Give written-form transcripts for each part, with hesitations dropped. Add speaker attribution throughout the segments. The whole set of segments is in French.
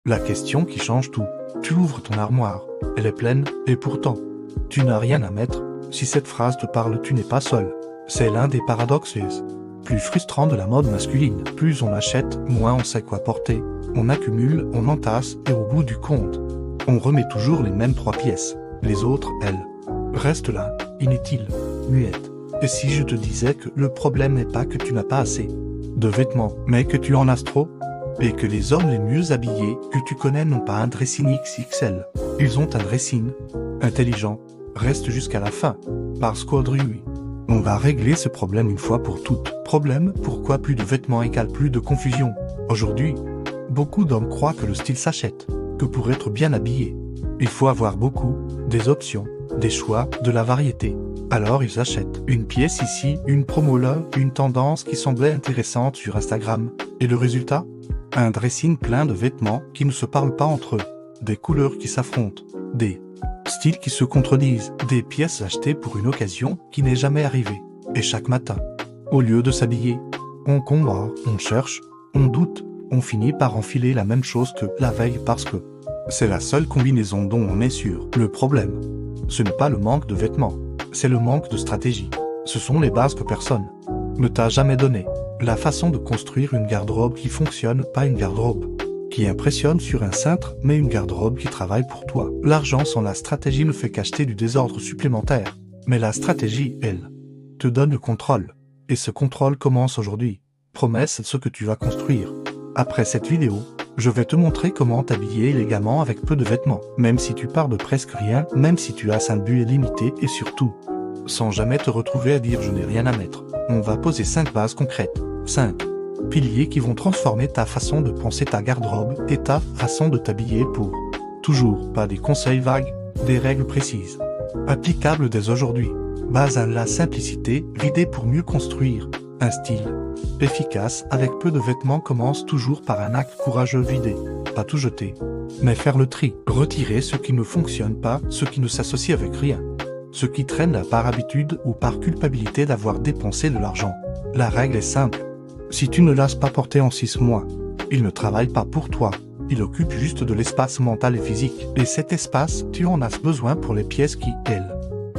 Speaker 1: La question qui change tout. Tu ouvres ton armoire, elle est pleine, et pourtant, tu n'as rien à mettre. Si cette phrase te parle, tu n'es pas seul. C'est l'un des paradoxes plus frustrants de la mode masculine. Plus on achète, moins on sait quoi porter. On accumule, on entasse, et au bout du compte, on remet toujours les mêmes 3 pièces. Les autres, elles, restent là, inutiles, muettes. Et si je te disais que le problème n'est pas que tu n'as pas assez de vêtements, mais que tu en as trop, et que les hommes les mieux habillés que tu connais n'ont pas un dressing XXL. Ils ont un dressing intelligent. Reste jusqu'à la fin, parce qu'aujourd'hui, on va régler ce problème une fois pour toutes. Problème, pourquoi plus de vêtements égale plus de confusion? Aujourd'hui, beaucoup d'hommes croient que le style s'achète, que pour être bien habillé, il faut avoir beaucoup, des options, des choix, de la variété. Alors ils achètent une pièce ici, une promo là, une tendance qui semblait intéressante sur Instagram. Et le résultat? Un dressing plein de vêtements qui ne se parlent pas entre eux, des couleurs qui s'affrontent, des styles qui se contredisent, des pièces achetées pour une occasion qui n'est jamais arrivée. Et chaque matin, au lieu de s'habiller, on combat, on cherche, on doute, on finit par enfiler la même chose que la veille parce que c'est la seule combinaison dont on est sûr. Le problème, ce n'est pas le manque de vêtements, c'est le manque de stratégie. Ce sont les bases que personne ne t'a jamais données. La façon de construire une garde-robe qui fonctionne, pas une garde-robe qui impressionne sur un cintre, mais une garde-robe qui travaille pour toi. L'argent sans la stratégie ne fait qu'acheter du désordre supplémentaire. Mais la stratégie, elle, te donne le contrôle. Et ce contrôle commence aujourd'hui. Promesse ce que tu vas construire. Après cette vidéo, je vais te montrer comment t'habiller élégamment avec peu de vêtements. Même si tu pars de presque rien, même si tu as un budget limité et surtout, sans jamais te retrouver à dire je n'ai rien à mettre. On va poser 5 bases concrètes. 5 piliers qui vont transformer ta façon de penser ta garde-robe et ta façon de t'habiller pour toujours. Pas des conseils vagues, des règles précises, applicables dès aujourd'hui. Base 1, la simplicité, l'idée pour mieux construire un style efficace avec peu de vêtements commence toujours par un acte courageux. Vider, pas tout jeter, mais faire le tri. Retirer ce qui ne fonctionne pas, ce qui ne s'associe avec rien, ce qui traîne là par habitude ou par culpabilité d'avoir dépensé de l'argent. La règle est simple. Si tu ne l'as pas porté en 6 mois, il ne travaille pas pour toi. Il occupe juste de l'espace mental et physique. Et cet espace, tu en as besoin pour les pièces qui, elles,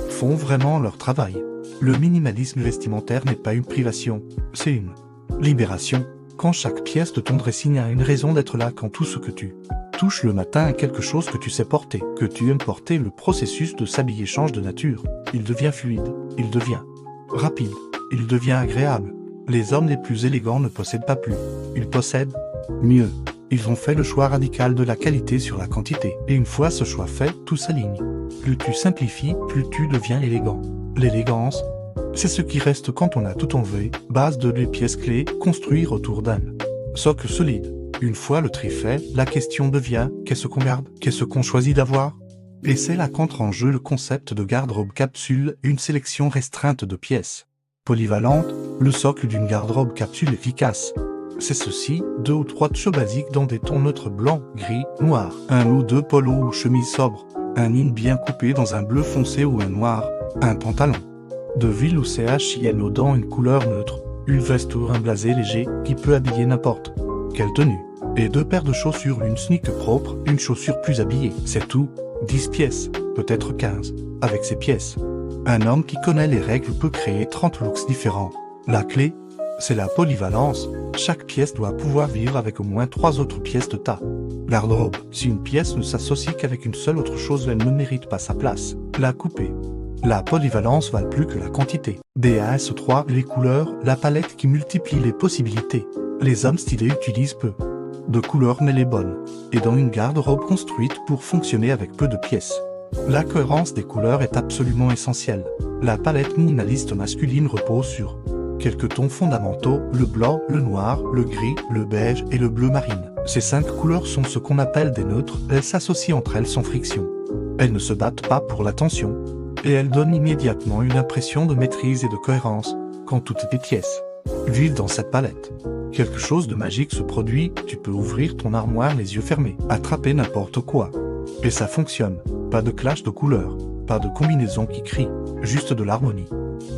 Speaker 1: font vraiment leur travail. Le minimalisme vestimentaire n'est pas une privation, c'est une libération. Quand chaque pièce de ton dressing a une raison d'être là, quand tout ce que tu touches le matin a quelque chose que tu sais porter, que tu aimes porter, le processus de s'habiller change de nature. Il devient fluide, il devient rapide, il devient agréable. Les hommes les plus élégants ne possèdent pas plus, ils possèdent mieux. Ils ont fait le choix radical de la qualité sur la quantité. Et une fois ce choix fait, tout s'aligne. Plus tu simplifies, plus tu deviens élégant. L'élégance, c'est ce qui reste quand on a tout enlevé. Base de les pièces clés, construire autour d'un socle solide. Une fois le tri fait, la question devient, qu'est-ce qu'on garde? Qu'est-ce qu'on choisit d'avoir? Et c'est là qu'entre en jeu le concept de garde-robe capsule, une sélection restreinte de pièces polyvalentes, le socle d'une garde-robe capsule efficace. C'est ceci, 2 ou 3 tchos basiques dans des tons neutres blanc, gris, noir, 1 ou 2 polos ou chemises sobres, un jean bien coupé dans un bleu foncé ou un noir, un pantalon de ville ou CHINO dans une couleur neutre, une veste ou un blasé léger qui peut habiller n'importe quelle tenue, et 2 paires de chaussures, une sneak propre, une chaussure plus habillée. C'est tout, 10 pièces, peut-être 15, avec ces pièces. Un homme qui connaît les règles peut créer 30 looks différents. La clé, c'est la polyvalence. Chaque pièce doit pouvoir vivre avec au moins 3 autres pièces de ta garde-robe. Si une pièce ne s'associe qu'avec une seule autre chose, elle ne mérite pas sa place. La couper. La polyvalence vale plus que la quantité. DAS3, les couleurs, la palette qui multiplie les possibilités. Les hommes stylés utilisent peu de couleurs mais les bonnes. Et dans une garde-robe construite pour fonctionner avec peu de pièces, la cohérence des couleurs est absolument essentielle. La palette minimaliste masculine repose sur quelques tons fondamentaux, le blanc, le noir, le gris, le beige et le bleu marine. Ces 5 couleurs sont ce qu'on appelle des neutres, elles s'associent entre elles sans friction. Elles ne se battent pas pour l'attention, et elles donnent immédiatement une impression de maîtrise et de cohérence, quand toutes tes pièces vivent dans cette palette. Quelque chose de magique se produit, tu peux ouvrir ton armoire les yeux fermés, attraper n'importe quoi. Et ça fonctionne, pas de clash de couleurs, pas de combinaison qui crie, juste de l'harmonie.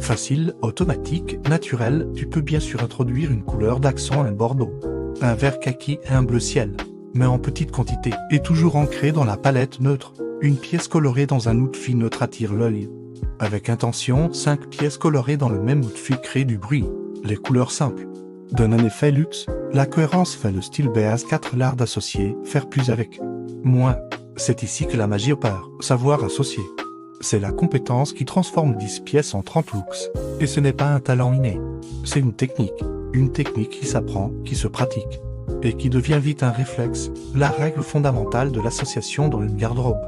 Speaker 1: Facile, automatique, naturel, tu peux bien sûr introduire une couleur d'accent, un bordeaux, un vert kaki et un bleu ciel. mais en petite quantité, et toujours ancrée dans la palette neutre. Une pièce colorée dans un outfit neutre attire l'œil. Avec intention, 5 pièces colorées dans le même outfit créent du bruit. Les couleurs simples donnent un effet luxe. La cohérence fait le style BS4 l'art d'associer, faire plus avec moins. C'est ici que la magie opère. Savoir associer. C'est la compétence qui transforme 10 pièces en 30 looks. Et ce n'est pas un talent inné. C'est une technique. Une technique qui s'apprend, qui se pratique. Et qui devient vite un réflexe. La règle fondamentale de l'association dans une garde-robe.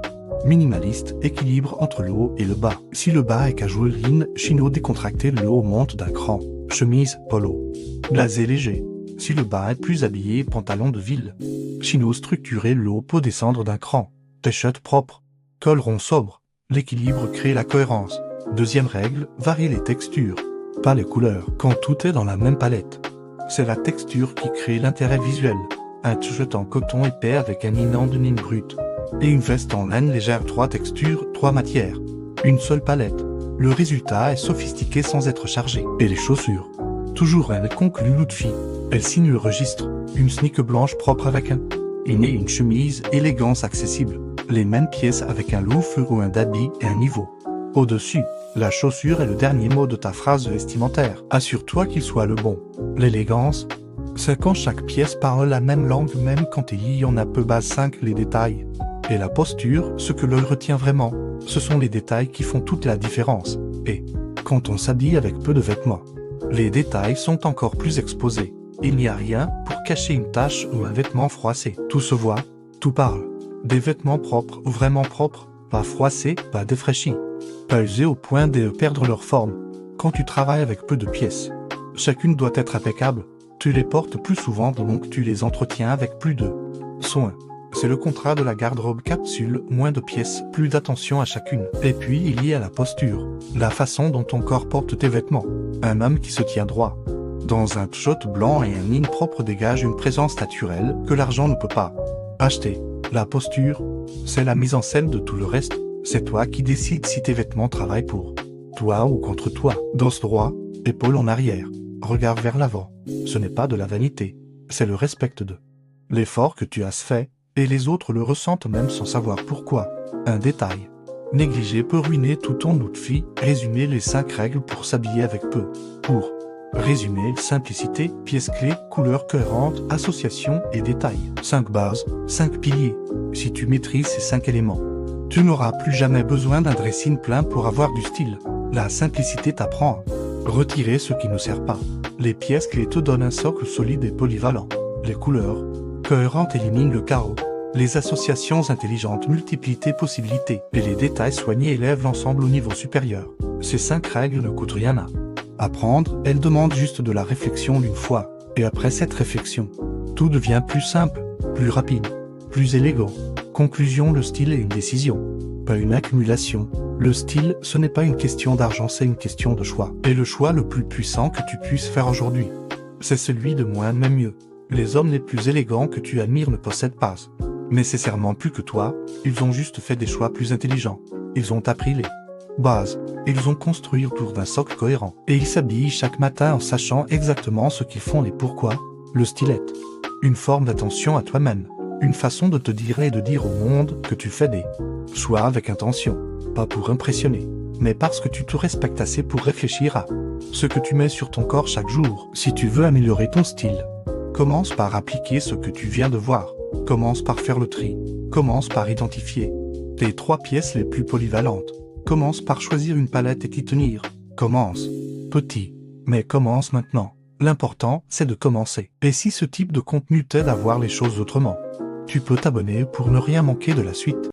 Speaker 1: Minimaliste, équilibre entre le haut et le bas. Si le bas est casual, chino décontracté, le haut monte d'un cran. Chemise, polo. Blasé léger. Si le bas est plus habillé, pantalon de ville. Chino structuré, le haut peut descendre d'un cran. T-shirt propre. Col rond sobre. L'équilibre crée la cohérence. Deuxième règle, varier les textures. Pas les couleurs. Quand tout est dans la même palette. C'est la texture qui crée l'intérêt visuel. Un t-shirt en coton épais avec un inland de ligne brute. Et une veste en laine légère, 3 textures, 3 matières. Une seule palette. Le résultat est sophistiqué sans être chargé. Et les chaussures. Toujours elle conclut l'outfit. Elle signe le registre. Une sneak blanche propre avec un inné et une chemise, élégance accessible. Les mêmes pièces avec un loafer ou un daddy et un niveau. Au-dessus, la chaussure est le dernier mot de ta phrase vestimentaire. Assure-toi qu'il soit le bon. L'élégance, c'est quand chaque pièce parle la même langue même quand il y en a peu. Base 5, les détails. Et la posture, ce que l'œil retient vraiment, ce sont les détails qui font toute la différence. Et, quand on s'habille avec peu de vêtements, les détails sont encore plus exposés. Il n'y a rien pour cacher une tache ou un vêtement froissé. Tout se voit, tout parle. Des vêtements propres ou vraiment propres, pas froissés, pas défraîchis. Pas usés au point de perdre leur forme. Quand tu travailles avec peu de pièces, chacune doit être impeccable. Tu les portes plus souvent donc tu les entretiens avec plus de soin. C'est le contrat de la garde-robe capsule, moins de pièces, plus d'attention à chacune. Et puis il y a la posture, la façon dont ton corps porte tes vêtements. Un homme qui se tient droit, dans un t-shirt blanc et un ligne propre dégage une présence naturelle que l'argent ne peut pas acheter. La posture, c'est la mise en scène de tout le reste. C'est toi qui décides si tes vêtements travaillent pour toi ou contre toi. Dos droit, épaules en arrière, regard vers l'avant. Ce n'est pas de la vanité, c'est le respect de l'effort que tu as fait. Et les autres le ressentent même sans savoir pourquoi. Un détail négligé peut ruiner tout ton outfit. Résumer les 5 règles pour s'habiller avec peu. Pour résumer, simplicité, pièces clés, couleurs cohérentes, associations et détails. 5 bases, 5 piliers. Si tu maîtrises ces 5 éléments, tu n'auras plus jamais besoin d'un dressing plein pour avoir du style. La simplicité t'apprend à retirer ce qui ne sert pas. Les pièces clés te donnent un socle solide et polyvalent. Les couleurs cohérentes éliminent le chaos. Les associations intelligentes multiplient tes possibilités. Et les détails soignés élèvent l'ensemble au niveau supérieur. Ces 5 règles ne coûtent rien à apprendre, elles demandent juste de la réflexion d'une fois. Et après cette réflexion, tout devient plus simple, plus rapide, plus élégant. Conclusion, le style est une décision, pas une accumulation. Le style, ce n'est pas une question d'argent, c'est une question de choix. Et le choix le plus puissant que tu puisses faire aujourd'hui, c'est celui de moins mais mieux. Les hommes les plus élégants que tu admires ne possèdent pas nécessairement plus que toi, ils ont juste fait des choix plus intelligents. Ils ont appris les bases, ils ont construit autour d'un socle cohérent. Et ils s'habillent chaque matin en sachant exactement ce qu'ils font et pourquoi. Le style est une forme d'attention à toi-même, une façon de te dire et de dire au monde que tu fais des choix avec intention, pas pour impressionner, mais parce que tu te respectes assez pour réfléchir à ce que tu mets sur ton corps chaque jour. Si tu veux améliorer ton style, commence par appliquer ce que tu viens de voir. Commence par faire le tri. Commence par identifier tes 3 pièces les plus polyvalentes. Commence par choisir une palette et t'y tenir. Commence petit, mais commence maintenant. L'important, c'est de commencer. Et si ce type de contenu t'aide à voir les choses autrement, tu peux t'abonner pour ne rien manquer de la suite.